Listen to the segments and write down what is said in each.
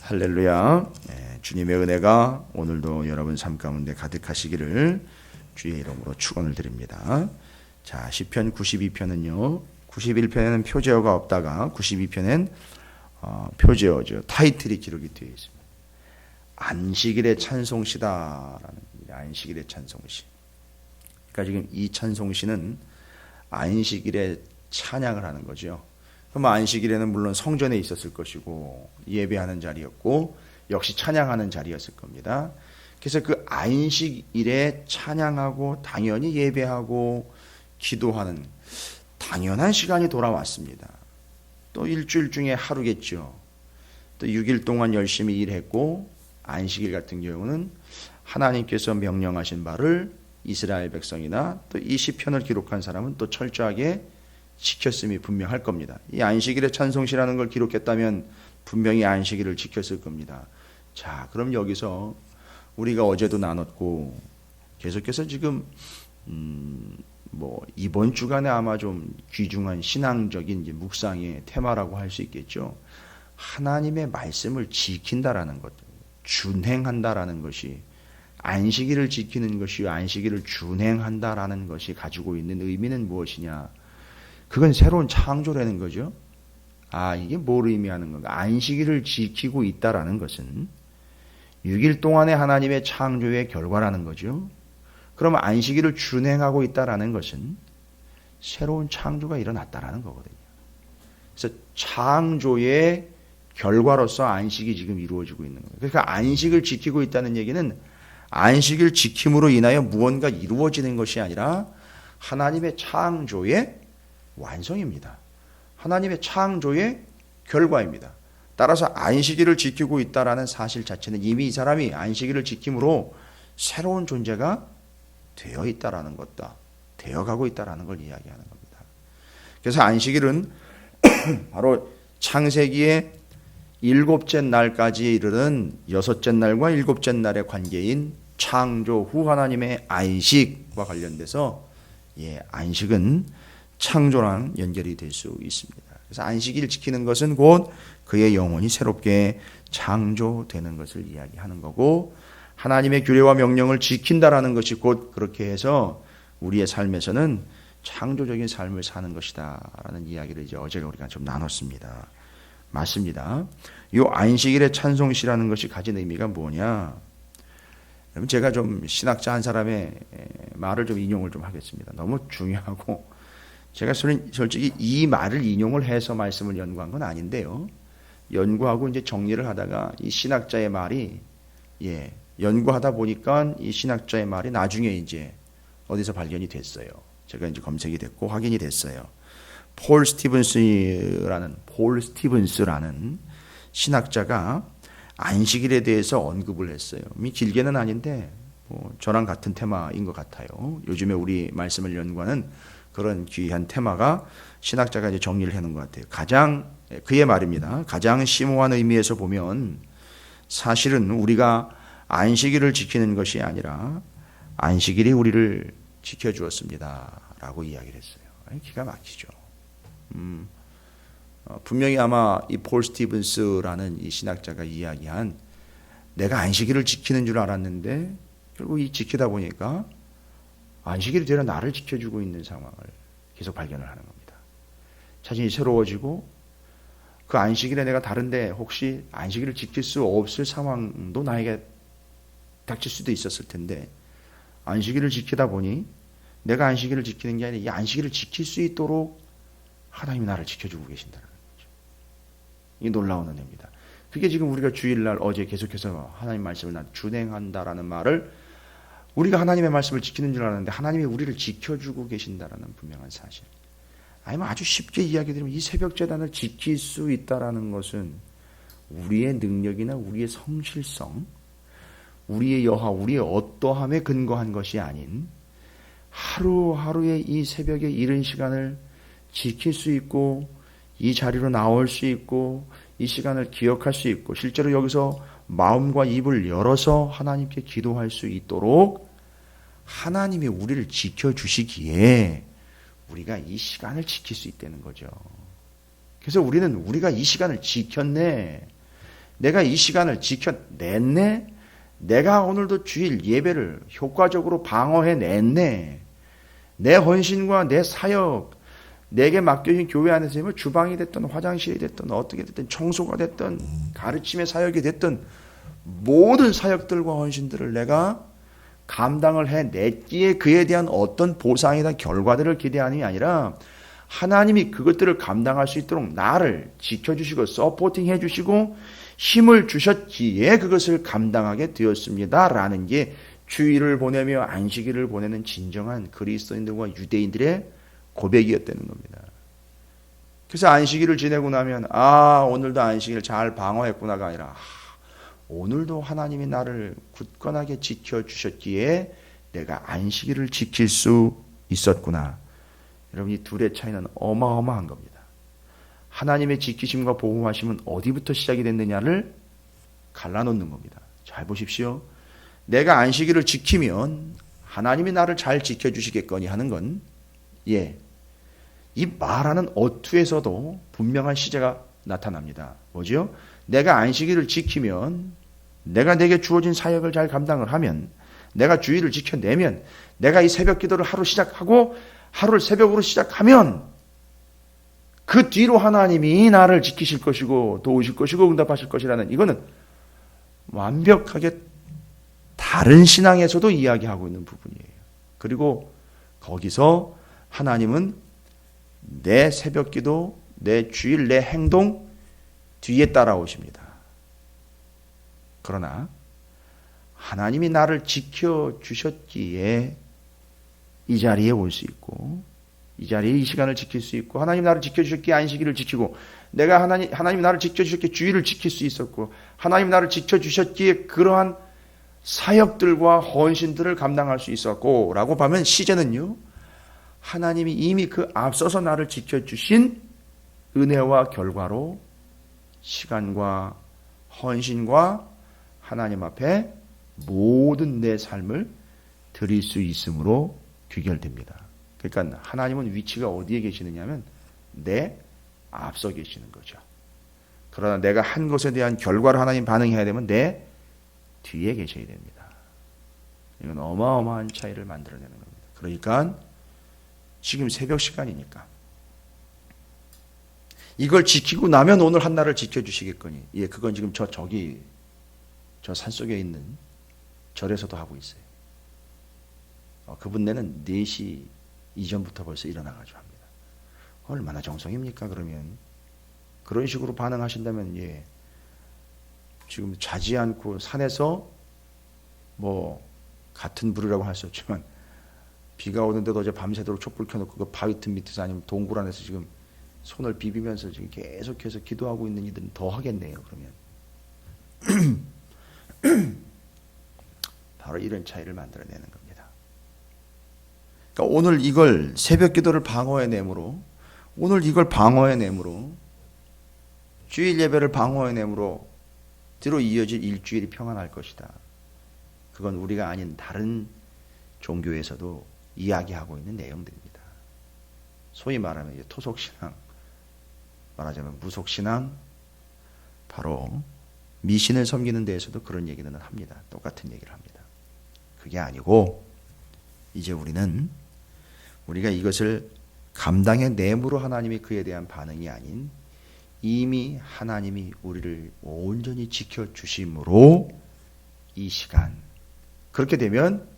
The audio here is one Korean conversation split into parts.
할렐루야. 주님의 은혜가 오늘도 여러분 삶 가운데 가득하시기를 주의 이름으로 축원을 드립니다. 자, 시편 92편은요. 91편에는 표제어가 없다가 92편엔 표제어죠. 타이틀이 기록이 되어 있습니다. 안식일의 찬송시다라는 안식일의 찬송시. 그러니까 지금 이 찬송시는 안식일에 찬양을 하는 거죠. 그럼 안식일에는 물론 성전에 있었을 것이고 예배하는 자리였고 역시 찬양하는 자리였을 겁니다. 그래서 그 안식일에 찬양하고 당연히 예배하고 기도하는 당연한 시간이 돌아왔습니다. 또 일주일 중에 하루겠죠. 또 6일 동안 열심히 일했고 안식일 같은 경우는 하나님께서 명령하신 바를 이스라엘 백성이나 또 이 시편을 기록한 사람은 또 철저하게 지켰음이 분명할 겁니다. 이 안식일의 찬송시라는 걸 기록했다면 분명히 안식일을 지켰을 겁니다. 자, 그럼 여기서 우리가 어제도 나눴고 계속해서 지금 이번 주간에 아마 좀 귀중한 신앙적인 이제 묵상의 테마라고 할 수 있겠죠. 하나님의 말씀을 지킨다라는 것, 준행한다라는 것이 안식일을 지키는 것이 안식일을 준행한다라는 것이 가지고 있는 의미는 무엇이냐? 그건 새로운 창조라는 거죠. 이게 뭘 의미하는 건가? 안식일을 지키고 있다라는 것은 6일 동안의 하나님의 창조의 결과라는 거죠. 그러면 안식일을 준행하고 있다라는 것은 새로운 창조가 일어났다라는 거거든요. 그래서 창조의 결과로서 안식이 지금 이루어지고 있는 거예요. 그러니까 안식을 지키고 있다는 얘기는 안식일 지킴으로 인하여 무언가 이루어지는 것이 아니라 하나님의 창조의 완성입니다. 하나님의 창조의 결과입니다. 따라서 안식일을 지키고 있다라는 사실 자체는 이미 이 사람이 안식일을 지킴으로 새로운 존재가 되어 있다라는 것다. 되어가고 있다라는 걸 이야기하는 겁니다. 그래서 안식일은 바로 창세기의 7째 날까지 이르는 6째 날과 7째 날의 관계인 창조 후 하나님의 안식과 관련돼서 안식은 창조랑 연결이 될 수 있습니다. 그래서 안식일을 지키는 것은 곧 그의 영혼이 새롭게 창조되는 것을 이야기하는 거고 하나님의 규례와 명령을 지킨다라는 것이 곧 그렇게 해서 우리의 삶에서는 창조적인 삶을 사는 것이다 라는 이야기를 이제 어제 우리가 좀 나눴습니다. 맞습니다. 이 안식일의 찬송시라는 것이 가진 의미가 뭐냐? 제가 좀 신학자 한 사람의 말을 좀 인용을 좀 하겠습니다. 너무 중요하고 제가 솔직히 이 말을 인용을 해서 말씀을 연구한 건 아닌데요. 연구하고 이제 정리를 하다가 이 신학자의 말이 연구하다 보니까 이 신학자의 말이 나중에 이제 어디서 발견이 됐어요. 제가 이제 검색이 됐고 확인이 됐어요. 폴 스티븐스라는 신학자가 안식일에 대해서 언급을 했어요. 길게는 아닌데 저랑 같은 테마인 것 같아요. 요즘에 우리 말씀을 연구하는 그런 귀한 테마가 신학자가 이제 정리를 해놓은 것 같아요. 그의 말입니다. 가장 심오한 의미에서 보면 사실은 우리가 안식일을 지키는 것이 아니라 안식일이 우리를 지켜주었습니다. 라고 이야기를 했어요. 기가 막히죠. 분명히 아마 이 폴 스티븐스라는 이 신학자가 이야기한 내가 안식일을 지키는 줄 알았는데 결국 이 지키다 보니까 안식일이 되려 나를 지켜주고 있는 상황을 계속 발견을 하는 겁니다. 자신이 새로워지고 그 안식일에 내가 다른데 혹시 안식일을 지킬 수 없을 상황도 나에게 닥칠 수도 있었을 텐데 안식일을 지키다 보니 내가 안식일을 지키는 게 아니라 이 안식일을 지킬 수 있도록 하나님이 나를 지켜주고 계신다는 거죠. 이게 놀라운 은혜입니다. 그게 지금 우리가 주일날 어제 계속해서 하나님 말씀을 준행한다라는 말을 우리가 하나님의 말씀을 지키는 줄 알았는데 하나님이 우리를 지켜주고 계신다라는 분명한 사실. 아니면 아주 쉽게 이야기드리면 이 새벽 제단을 지킬 수 있다라는 것은 우리의 능력이나 우리의 성실성, 우리의 여하, 우리의 어떠함에 근거한 것이 아닌 하루하루의 이 새벽의 이른 시간을 지킬 수 있고 이 자리로 나올 수 있고 이 시간을 기억할 수 있고 실제로 여기서 마음과 입을 열어서 하나님께 기도할 수 있도록 하나님이 우리를 지켜주시기에 우리가 이 시간을 지킬 수 있다는 거죠. 그래서 우리가 이 시간을 지켰네. 내가 이 시간을 지켜냈네. 내가 오늘도 주일 예배를 효과적으로 방어해냈네. 내 헌신과 내 사역, 내게 맡겨진 교회 안에서 뭐 주방이 됐든 화장실이 됐든 어떻게 됐든 청소가 됐든 가르침의 사역이 됐든 모든 사역들과 헌신들을 내가 감당을 해냈기에 그에 대한 어떤 보상이나 결과들을 기대하는 게 아니라 하나님이 그것들을 감당할 수 있도록 나를 지켜주시고 서포팅 해주시고 힘을 주셨기에 그것을 감당하게 되었습니다. 라는 게 주일을 보내며 안식일을 보내는 진정한 그리스도인들과 유대인들의 고백이었다는 겁니다. 그래서 안식일을 지내고 나면 오늘도 안식일 잘 방어했구나가 아니라 오늘도 하나님이 나를 굳건하게 지켜주셨기에 내가 안식일을 지킬 수 있었구나. 여러분, 이 둘의 차이는 어마어마한 겁니다. 하나님의 지키심과 보호하심은 어디부터 시작이 됐느냐를 갈라놓는 겁니다. 잘 보십시오. 내가 안식일을 지키면 하나님이 나를 잘 지켜주시겠거니 하는 건 이 말하는 어투에서도 분명한 시제가 나타납니다. 뭐죠? 내가 안식일을 지키면, 내가 내게 주어진 사역을 잘 감당을 하면, 내가 주일을 지켜내면, 내가 이 새벽 기도를 하루 시작하고 하루를 새벽으로 시작하면 그 뒤로 하나님이 나를 지키실 것이고 도우실 것이고 응답하실 것이라는, 이거는 완벽하게 다른 신앙에서도 이야기하고 있는 부분이에요. 그리고 거기서 하나님은 내 새벽 기도, 내 주일, 내 행동 뒤에 따라오십니다. 그러나 하나님이 나를 지켜주셨기에 이 자리에 올 수 있고, 이 자리에 이 시간을 지킬 수 있고, 하나님 나를 지켜주셨기에 안식일을 지키고, 내가 하나님 나를 지켜주셨기에 주일을 지킬 수 있었고, 하나님 나를 지켜주셨기에 그러한 사역들과 헌신들을 감당할 수 있었고 라고 보면 시제는요, 하나님이 이미 그 앞서서 나를 지켜주신 은혜와 결과로 시간과 헌신과 하나님 앞에 모든 내 삶을 드릴 수 있음으로 귀결됩니다. 그러니까 하나님은 위치가 어디에 계시느냐 하면 내 앞서 계시는 거죠. 그러나 내가 한 것에 대한 결과를 하나님 반응해야 되면 내 뒤에 계셔야 됩니다. 이건 어마어마한 차이를 만들어내는 겁니다. 그러니까 지금 새벽 시간이니까 이걸 지키고 나면 오늘 한날을 지켜주시겠거니. 그건 지금 저 산속에 있는 절에서도 하고 있어요. 그분네는 4시 이전부터 벌써 일어나가지고 합니다. 얼마나 정성입니까? 그러면 그런 식으로 반응하신다면 지금 자지 않고 산에서 같은 불이라고 할 수 없지만 비가 오는데도 어제 밤새도록 촛불 켜놓고 그 바위 틈 밑에서 아니면 동굴 안에서 지금 손을 비비면서 지금 계속해서 기도하고 있는 이들은 더 하겠네요. 그러면 바로 이런 차이를 만들어내는 겁니다. 그러니까 오늘 이걸 새벽 기도를 방어해내므로, 오늘 이걸 방어해내므로, 주일 예배를 방어해내므로 뒤로 이어질 일주일이 평안할 것이다. 그건 우리가 아닌 다른 종교에서도 이야기하고 있는 내용들입니다. 소위 말하면 토속신앙, 말하자면 무속신앙, 바로 미신을 섬기는 데에서도 그런 얘기는 합니다. 똑같은 얘기를 합니다. 그게 아니고 이제 우리가 이것을 감당해내므로 하나님이 그에 대한 반응이 아닌 이미 하나님이 우리를 온전히 지켜주심으로 이 시간, 그렇게 되면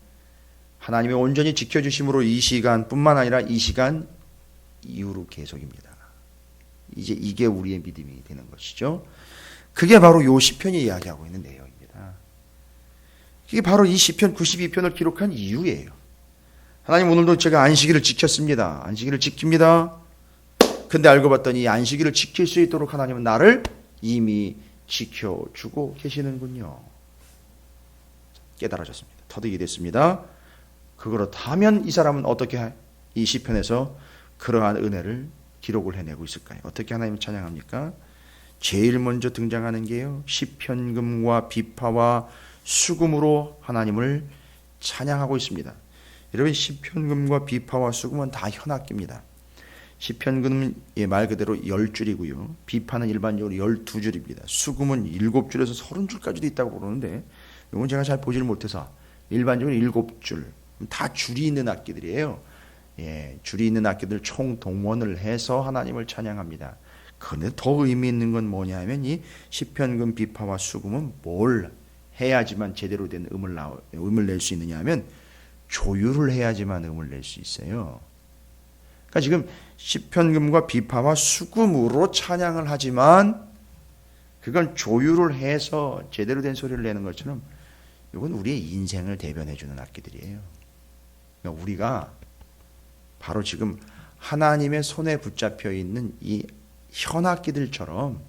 하나님이 온전히 지켜주심으로 이 시간뿐만 아니라 이 시간 이후로 계속입니다. 이제 이게 우리의 믿음이 되는 것이죠. 그게 바로 요 시편이 이야기하고 있는 내용입니다. 이게 바로 이 시편 92편을 기록한 이유예요. 하나님, 오늘도 제가 안식일을 지켰습니다. 안식일을 지킵니다. 근데 알고 봤더니 이 안식일을 지킬 수 있도록 하나님은 나를 이미 지켜주고 계시는군요. 깨달아졌습니다. 터득이 됐습니다. 그렇다면 이 사람은 어떻게 이 시편에서 그러한 은혜를 기록을 해내고 있을까요? 어떻게 하나님을 찬양합니까? 제일 먼저 등장하는 게요, 시편금과 비파와 수금으로 하나님을 찬양하고 있습니다. 여러분, 시편금과 비파와 수금은 다 현악기입니다. 시편은 말 그대로 10줄이고요. 비판은 일반적으로 12줄입니다. 수금은 7줄에서 30줄까지도 있다고 그러는데 이건 제가 잘 보지를 못해서 일반적으로 7줄. 다 줄이 있는 악기들이에요. 예, 줄이 있는 악기들 총동원을 해서 하나님을 찬양합니다. 그런데 더 의미 있는 건 뭐냐 하면 이 시편금, 비파와 수금은 뭘 해야지만 제대로 된 음을 낼 수 있느냐 하면 조율을 해야지만 음을 낼 수 있어요. 그러니까 지금 시편금과 비파와 수금으로 찬양을 하지만 그건 조율을 해서 제대로 된 소리를 내는 것처럼 이건 우리의 인생을 대변해 주는 악기들이에요. 그러니까 우리가 바로 지금 하나님의 손에 붙잡혀 있는 이 현악기들처럼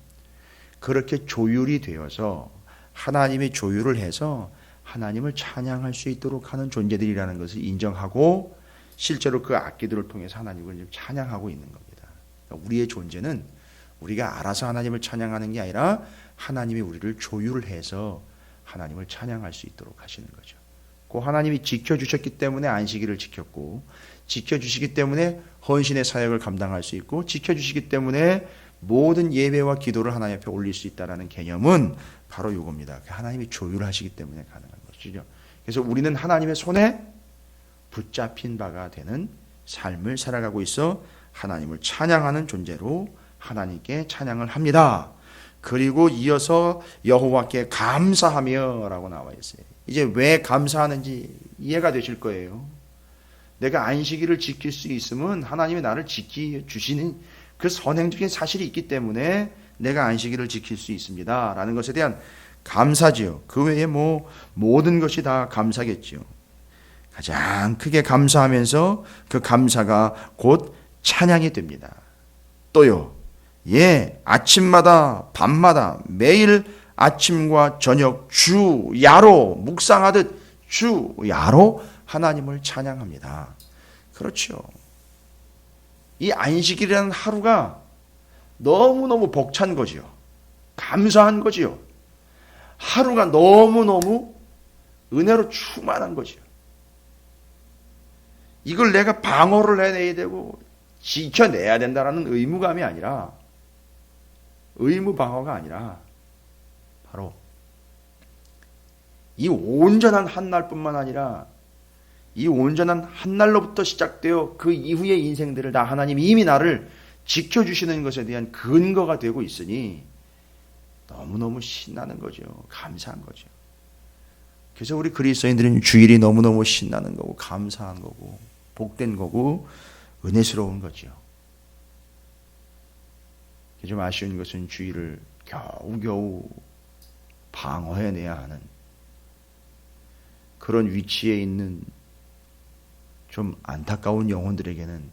그렇게 조율이 되어서 하나님이 조율을 해서 하나님을 찬양할 수 있도록 하는 존재들이라는 것을 인정하고 실제로 그 악기들을 통해서 하나님을 찬양하고 있는 겁니다. 그러니까 우리의 존재는 우리가 알아서 하나님을 찬양하는 게 아니라 하나님이 우리를 조율을 해서 하나님을 찬양할 수 있도록 하시는 거죠. 그 하나님이 지켜주셨기 때문에 안식일을 지켰고 지켜주시기 때문에 헌신의 사역을 감당할 수 있고 지켜주시기 때문에 모든 예배와 기도를 하나님 앞에 올릴 수 있다는 개념은 바로 이겁니다. 하나님이 조율하시기 때문에 가능한 것이죠. 그래서 우리는 하나님의 손에 붙잡힌 바가 되는 삶을 살아가고 있어 하나님을 찬양하는 존재로 하나님께 찬양을 합니다. 그리고 이어서 여호와께 감사하며 라고 나와 있어요. 이제 왜 감사하는지 이해가 되실 거예요. 내가 안식일을 지킬 수 있으면 하나님이 나를 지켜주시는 그 선행적인 사실이 있기 때문에 내가 안식일을 지킬 수 있습니다 라는 것에 대한 감사지요. 그 외에 모든 것이 다 감사겠지요. 가장 크게 감사하면서 그 감사가 곧 찬양이 됩니다. 또요, 아침마다 밤마다 매일 아침과 저녁 주야로 묵상하듯 주야로 하나님을 찬양합니다. 그렇죠. 이 안식일이라는 하루가 너무너무 벅찬 거지요. 감사한 거지요. 하루가 너무너무 은혜로 충만한 거지요. 이걸 내가 방어를 해내야 되고 지켜내야 된다는 의무감이 아니라 의무 방어가 아니라 바로 이 온전한 한날뿐만 아니라 이 온전한 한날로부터 시작되어 그 이후의 인생들을 다 하나님이 이미 나를 지켜주시는 것에 대한 근거가 되고 있으니 너무너무 신나는 거죠. 감사한 거죠. 그래서 우리 그리스도인들은 주일이 너무너무 신나는 거고 감사한 거고 복된 거고 은혜스러운 거죠. 좀 아쉬운 것은 주일을 겨우겨우 방어해내야 하는 그런 위치에 있는 좀 안타까운 영혼들에게는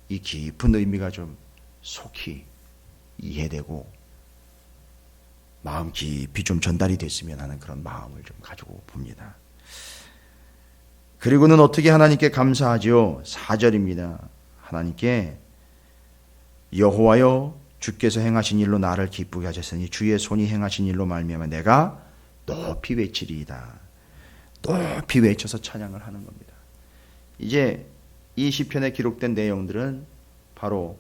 이 깊은 의미가 좀 속히 이해되고 마음 깊이 좀 전달이 됐으면 하는 그런 마음을 좀 가지고 봅니다. 그리고는 어떻게 하나님께 감사하지요? 4절입니다. 하나님께 여호와여 주께서 행하신 일로 나를 기쁘게 하셨으니 주의 손이 행하신 일로 말미암아 내가 높이 외치리이다. 높이 외쳐서 찬양을 하는 겁니다. 이제 이 시편에 기록된 내용들은 바로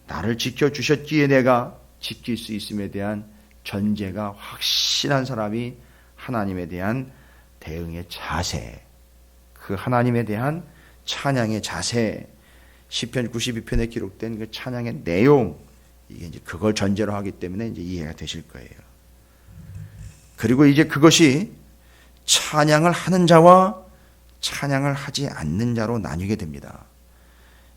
나를 지켜주셨기에 내가 지킬 수 있음에 대한 전제가 확실한 사람이 하나님에 대한 대응의 자세, 그 하나님에 대한 찬양의 자세, 시편 92편에 기록된 그 찬양의 내용, 이게 이제 그걸 전제로 하기 때문에 이제 이해가 되실 거예요. 그리고 이제 그것이 찬양을 하는 자와 찬양을 하지 않는 자로 나뉘게 됩니다.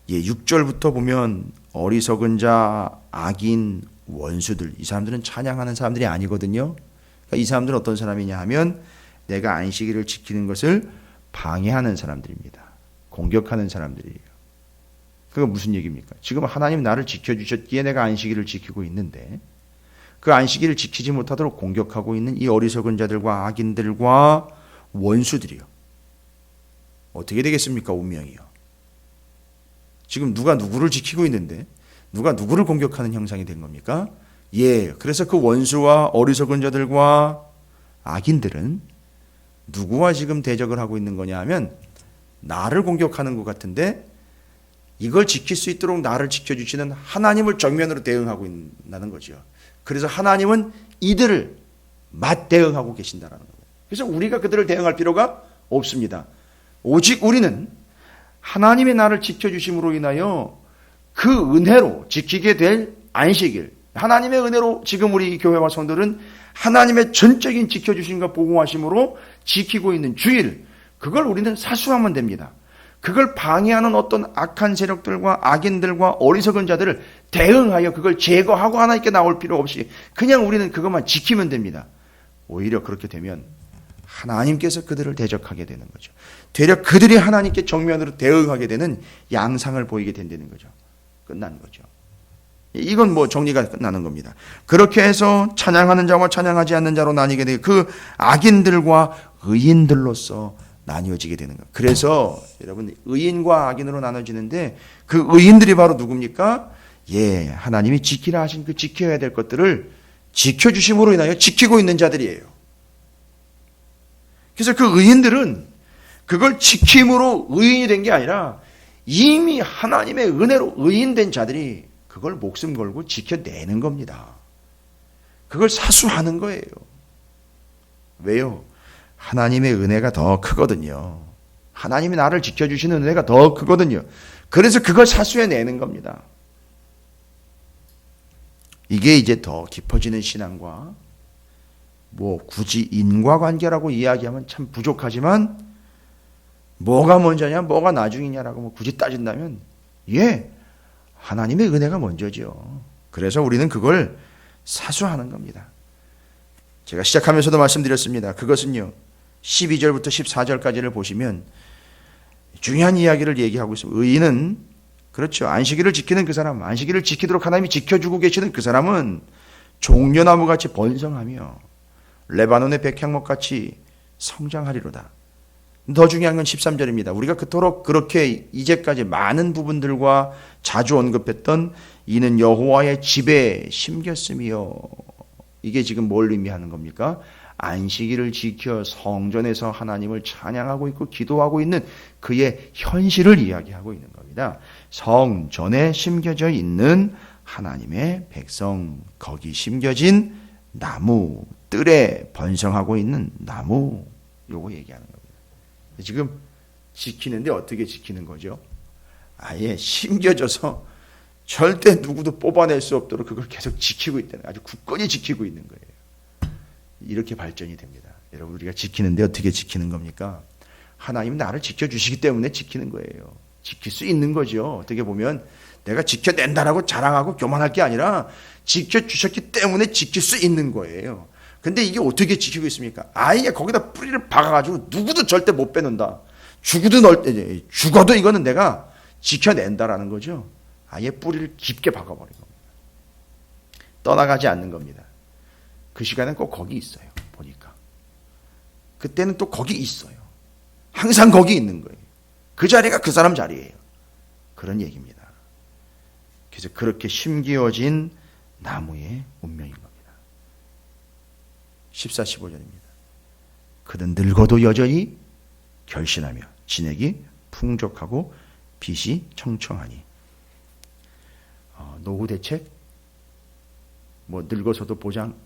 6절부터 보면 어리석은 자, 악인, 원수들, 이 사람들은 찬양하는 사람들이 아니거든요. 그러니까 이 사람들은 어떤 사람이냐 하면 내가 안식일을 지키는 것을 방해하는 사람들입니다. 공격하는 사람들이에요. 그거 무슨 얘기입니까? 지금 하나님 나를 지켜주셨기에 내가 안식일을 지키고 있는데 그 안식일을 지키지 못하도록 공격하고 있는 이 어리석은 자들과 악인들과 원수들이요. 어떻게 되겠습니까? 운명이요. 지금 누가 누구를 지키고 있는데 누가 누구를 공격하는 형상이 된 겁니까? 그래서 그 원수와 어리석은 자들과 악인들은 누구와 지금 대적을 하고 있는 거냐 하면 나를 공격하는 것 같은데 이걸 지킬 수 있도록 나를 지켜주시는 하나님을 정면으로 대응하고 있다는 거죠. 그래서 하나님은 이들을 맞대응하고 계신다는 거예요. 그래서 우리가 그들을 대응할 필요가 없습니다. 오직 우리는 하나님의 나를 지켜주심으로 인하여 그 은혜로 지키게 될 안식일, 하나님의 은혜로 지금 우리 교회와 성도들은 하나님의 전적인 지켜주심과 보호하심으로 지키고 있는 주일, 그걸 우리는 사수하면 됩니다. 그걸 방해하는 어떤 악한 세력들과 악인들과 어리석은 자들을 대응하여 그걸 제거하고 하나님께 나올 필요 없이 그냥 우리는 그것만 지키면 됩니다. 오히려 그렇게 되면 하나님께서 그들을 대적하게 되는 거죠. 되려 그들이 하나님께 정면으로 대응하게 되는 양상을 보이게 된다는 거죠. 끝난 거죠. 이건 뭐 정리가 끝나는 겁니다. 그렇게 해서 찬양하는 자와 찬양하지 않는 자로 나뉘게 되고 그 악인들과 의인들로서 나뉘어지게 되는 거예요. 그래서 여러분 의인과 악인으로 나눠지는데 그 의인들이 바로 누굽니까? 예, 하나님이 지키라 하신 그 지켜야 될 것들을 지켜주심으로 인하여 지키고 있는 자들이에요. 그래서 그 의인들은 그걸 지킴으로 의인이 된 게 아니라 이미 하나님의 은혜로 의인된 자들이 그걸 목숨 걸고 지켜내는 겁니다. 그걸 사수하는 거예요. 왜요? 하나님의 은혜가 더 크거든요. 하나님이 나를 지켜주시는 은혜가 더 크거든요. 그래서 그걸 사수해내는 겁니다. 이게 이제 더 깊어지는 신앙과 뭐 굳이 인과관계라고 이야기하면 참 부족하지만 뭐가 먼저냐 뭐가 나중이냐라고 뭐 굳이 따진다면 예, 하나님의 은혜가 먼저죠. 그래서 우리는 그걸 사수하는 겁니다. 제가 시작하면서도 말씀드렸습니다. 그것은요 12절부터 14절까지를 보시면 중요한 이야기를 얘기하고 있습니다. 의인은 그렇죠. 안식일을 지키는 그 사람, 안식일을 지키도록 하나님이 지켜주고 계시는 그 사람은 종려나무같이 번성하며 레바논의 백향목같이 성장하리로다. 더 중요한 건 13절입니다. 우리가 그토록 그렇게 이제까지 많은 부분들과 자주 언급했던 이는 여호와의 집에 심겼으며 이게 지금 뭘 의미하는 겁니까? 안식일을 지켜 성전에서 하나님을 찬양하고 있고 기도하고 있는 그의 현실을 이야기하고 있는 겁니다. 성전에 심겨져 있는 하나님의 백성, 거기 심겨진 나무, 뜰에 번성하고 있는 나무, 요거 얘기하는 겁니다. 지금 지키는데 어떻게 지키는 거죠? 아예 심겨져서 절대 누구도 뽑아낼 수 없도록 그걸 계속 지키고 있다는, 아주 굳건히 지키고 있는 거예요. 이렇게 발전이 됩니다. 여러분 우리가 지키는데 어떻게 지키는 겁니까? 하나님은 나를 지켜주시기 때문에 지키는 거예요. 지킬 수 있는 거죠. 어떻게 보면 내가 지켜낸다라고 자랑하고 교만할 게 아니라 지켜주셨기 때문에 지킬 수 있는 거예요. 근데 이게 어떻게 지키고 있습니까? 아예 거기다 뿌리를 박아가지고 누구도 절대 못 빼놓는다. 죽어도 이거는 내가 지켜낸다라는 거죠. 아예 뿌리를 깊게 박아버린 겁니다. 떠나가지 않는 겁니다. 그 시간엔 꼭 거기 있어요. 보니까. 그때는 또 거기 있어요. 항상 거기 있는 거예요. 그 자리가 그 사람 자리예요. 그런 얘기입니다. 그래서 그렇게 심기어진 나무의 운명인 겁니다. 14, 15절입니다. 그는 늙어도 여전히 결신하며 진액이 풍족하고 빛이 청청하니. 노후 대책? 뭐 늙어서도 보장?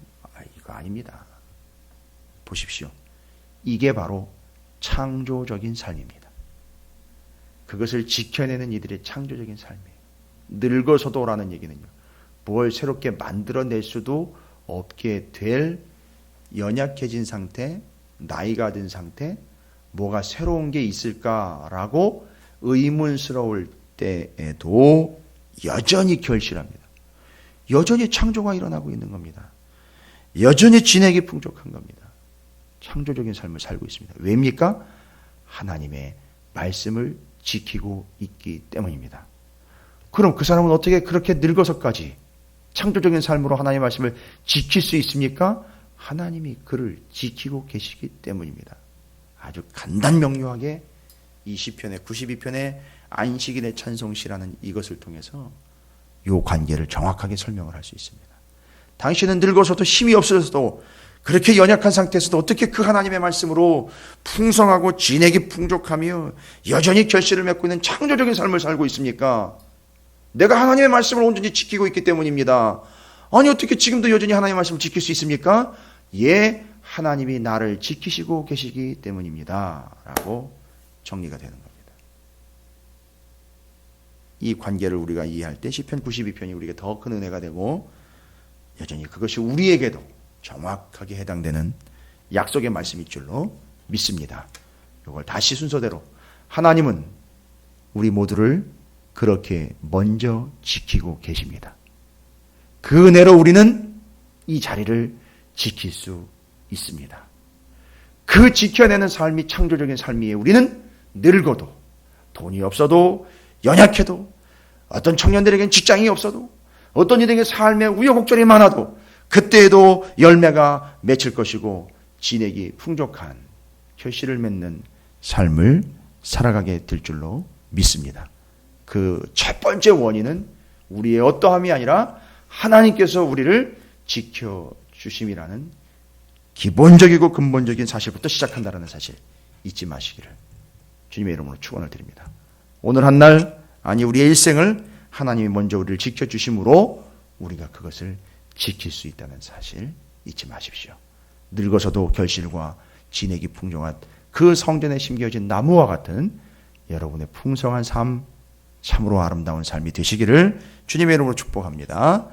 이거 아닙니다. 보십시오. 이게 바로 창조적인 삶입니다. 그것을 지켜내는 이들의 창조적인 삶이에요. 늙어서도라는 얘기는요. 뭘 새롭게 만들어낼 수도 없게 될 연약해진 상태, 나이가 든 상태, 뭐가 새로운 게 있을까라고 의문스러울 때에도 여전히 결실합니다. 여전히 창조가 일어나고 있는 겁니다. 여전히 진액이 풍족한 겁니다. 창조적인 삶을 살고 있습니다. 왜입니까? 하나님의 말씀을 지키고 있기 때문입니다. 그럼 그 사람은 어떻게 그렇게 늙어서까지 창조적인 삶으로 하나님의 말씀을 지킬 수 있습니까? 하나님이 그를 지키고 계시기 때문입니다. 아주 간단명료하게 이 시편의 92편의 안식일의 찬송시라는 이것을 통해서 이 관계를 정확하게 설명을 할 수 있습니다. 당신은 늙어서도 힘이 없어서도 그렇게 연약한 상태에서도 어떻게 그 하나님의 말씀으로 풍성하고 진액이 풍족하며 여전히 결실을 맺고 있는 창조적인 삶을 살고 있습니까? 내가 하나님의 말씀을 온전히 지키고 있기 때문입니다. 아니 어떻게 지금도 여전히 하나님의 말씀을 지킬 수 있습니까? 예, 하나님이 나를 지키시고 계시기 때문입니다. 라고 정리가 되는 겁니다. 이 관계를 우리가 이해할 때 시편 92편이 우리에게 더 큰 은혜가 되고 여전히 그것이 우리에게도 정확하게 해당되는 약속의 말씀일 줄로 믿습니다. 이걸 다시 순서대로 하나님은 우리 모두를 그렇게 먼저 지키고 계십니다. 그 은혜로 우리는 이 자리를 지킬 수 있습니다. 그 지켜내는 삶이 창조적인 삶이에 우리는 늙어도 돈이 없어도 연약해도 어떤 청년들에게는 직장이 없어도 어떤 이들에게 삶의 우여곡절이 많아도 그때에도 열매가 맺힐 것이고 진액이 풍족한 결실을 맺는 삶을 살아가게 될 줄로 믿습니다. 그 첫 번째 원인은 우리의 어떠함이 아니라 하나님께서 우리를 지켜주심이라는 기본적이고 근본적인 사실부터 시작한다는 사실 잊지 마시기를 주님의 이름으로 축원을 드립니다. 오늘 한 날 아니 우리의 일생을 하나님이 먼저 우리를 지켜주심으로 우리가 그것을 지킬 수 있다는 사실 잊지 마십시오. 늙어서도 결실과 진액이 풍성한 그 성전에 심겨진 나무와 같은 여러분의 풍성한 삶, 참으로 아름다운 삶이 되시기를 주님의 이름으로 축복합니다.